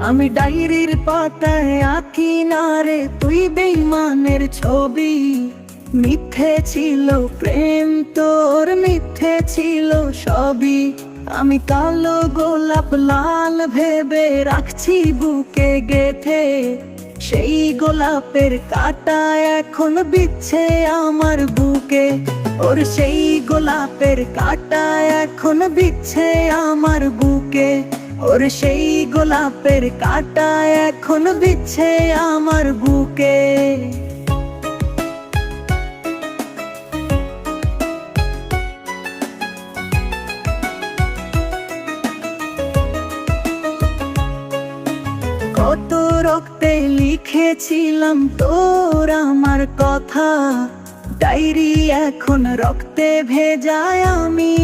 আমি ডায়েরির পাতায় আঁকি না রে তুই বেইমানের ছবি। মিথ্যে ছিল প্রেম তোর, মিথ্যে ছিল সবই। আমি কালো গোলাপ লাল ভেবে রাখছি বুকে গেথে, সেই গোলাপের কাঁটা এখন বিচ্ছে আমার বুকে। ওর সেই গোলাপের কাঁটা এখন বিচ্ছে আমার বুকে। ওর সেই গোলাপের কাঁটা এখন বিচ্ছে আমার বুকে। কত রক্তে লিখেছিলাম তোর আমার কথা, ডায়েরি এখন রক্তে ভেজায় আমি।